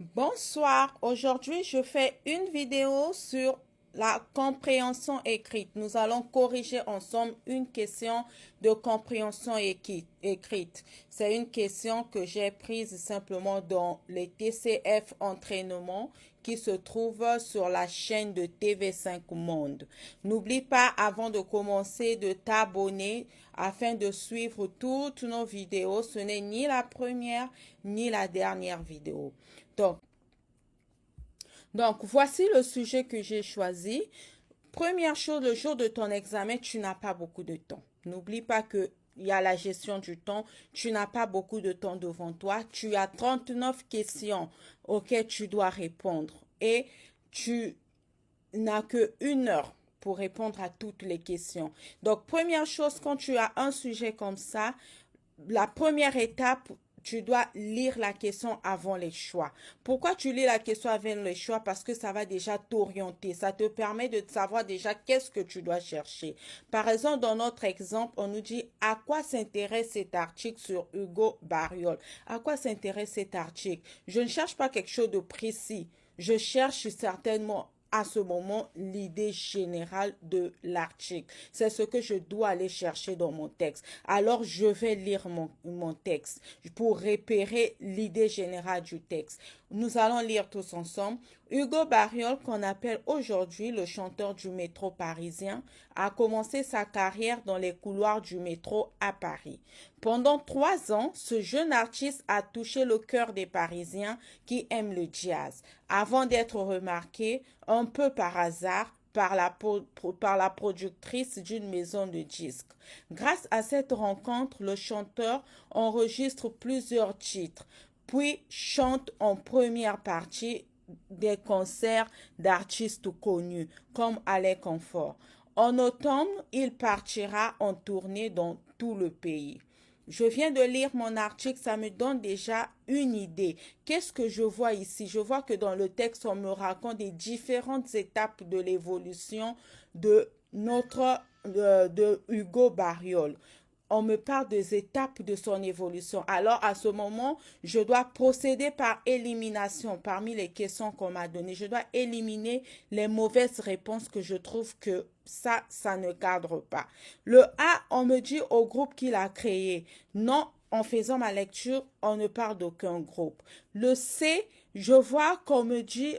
Bonsoir, aujourd'hui je fais une vidéo sur la compréhension écrite. Nous allons corriger ensemble une question de compréhension écrite. C'est une question que j'ai prise simplement dans les TCF entraînement qui se trouve sur la chaîne de TV5 Monde. N'oublie pas avant de commencer de t'abonner afin de suivre toutes nos vidéos. Ce n'est ni la première ni la dernière vidéo. Donc, voici le sujet que j'ai choisi. Première chose, le jour de ton examen, tu n'as pas beaucoup de temps. N'oublie pas que il y a la gestion du temps. Tu n'as pas beaucoup de temps devant toi. Tu as 39 questions auxquelles tu dois répondre. Et tu n'as que 1 heure pour répondre à toutes les questions. Donc, première chose, quand tu as un sujet comme ça, la première étape, tu dois lire la question avant les choix. Pourquoi tu lis la question avant les choix? Parce que ça va déjà t'orienter. Ça te permet de savoir déjà qu'est-ce que tu dois chercher. Par exemple, dans notre exemple, on nous dit à quoi s'intéresse cet article sur Hugo Barriol. À quoi s'intéresse cet article? Je ne cherche pas quelque chose de précis. Je cherche certainement à ce moment l'idée générale de l'article. C'est ce que je dois aller chercher dans mon texte. Alors, je vais lire mon texte pour repérer l'idée générale du texte. Nous allons lire tous ensemble. Hugo Barriol, qu'on appelle aujourd'hui le chanteur du métro parisien, a commencé sa carrière dans les couloirs du métro à Paris. Pendant 3 ans, ce jeune artiste a touché le cœur des Parisiens qui aiment le jazz, avant d'être remarqué un peu par hasard par la productrice d'une maison de disques. Grâce à cette rencontre, le chanteur enregistre plusieurs titres, puis chante en première partie des concerts d'artistes connus comme Alain Confort. En automne, il partira en tournée dans tout le pays. Je viens de lire mon article, ça me donne déjà une idée. Qu'est-ce que je vois ici? Je vois que dans le texte, on me raconte des différentes étapes de l'évolution de de Hugo Barriol. On me parle des étapes de son évolution. Alors, à ce moment, je dois procéder par élimination parmi les questions qu'on m'a données. Je dois éliminer les mauvaises réponses que je trouve que ça ne cadre pas. Le A, on me dit au groupe qu'il a créé. Non, en faisant ma lecture, on ne parle d'aucun groupe. Le C, je vois qu'on me dit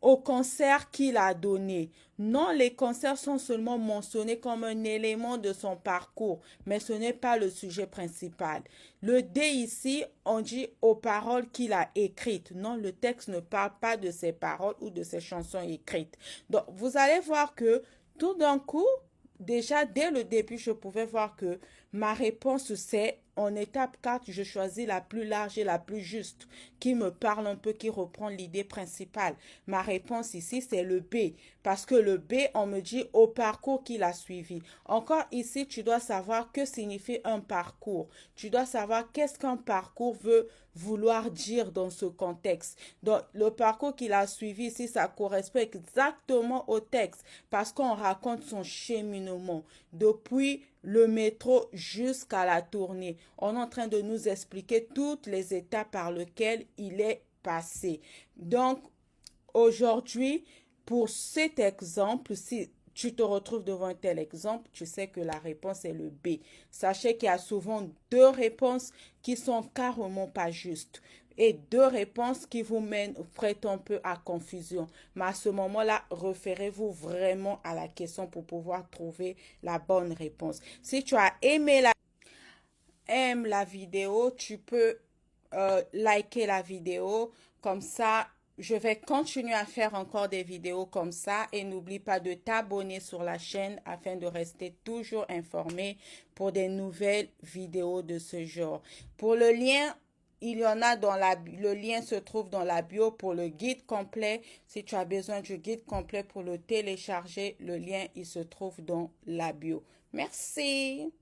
au concert qu'il a donné. Non, les concerts sont seulement mentionnés comme un élément de son parcours, mais ce n'est pas le sujet principal. Le D ici, on dit aux paroles qu'il a écrites. Non, le texte ne parle pas de ses paroles ou de ses chansons écrites. Donc, vous allez voir que tout d'un coup, déjà dès le début, je pouvais voir que ma réponse c'est en étape 4, je choisis la plus large et la plus juste, qui me parle un peu, qui reprend l'idée principale. Ma réponse ici, c'est le B, parce que le B, on me dit au parcours qu'il a suivi. Encore ici, tu dois savoir que signifie un parcours. Tu dois savoir qu'est-ce qu'un parcours veut vouloir dire dans ce contexte. Donc, le parcours qu'il a suivi ici, ça correspond exactement au texte, parce qu'on raconte son cheminement depuis le métro jusqu'à la tournée. On est en train de nous expliquer toutes les étapes par lesquelles il est passé. Donc, aujourd'hui, pour cet exemple, si tu te retrouves devant un tel exemple, tu sais que la réponse est le B. Sachez qu'il y a souvent 2 réponses qui sont carrément pas justes et 2 réponses qui vous prêtent un peu à confusion. Mais à ce moment-là, référez-vous vraiment à la question pour pouvoir trouver la bonne réponse. Si tu as aime la vidéo, tu peux liker la vidéo. Comme ça, je vais continuer à faire encore des vidéos comme ça. Et n'oublie pas de t'abonner sur la chaîne afin de rester toujours informé pour des nouvelles vidéos de ce genre. Pour le lien, il y en a le lien se trouve dans la bio pour le guide complet. Si tu as besoin du guide complet pour le télécharger, le lien il se trouve dans la bio. Merci.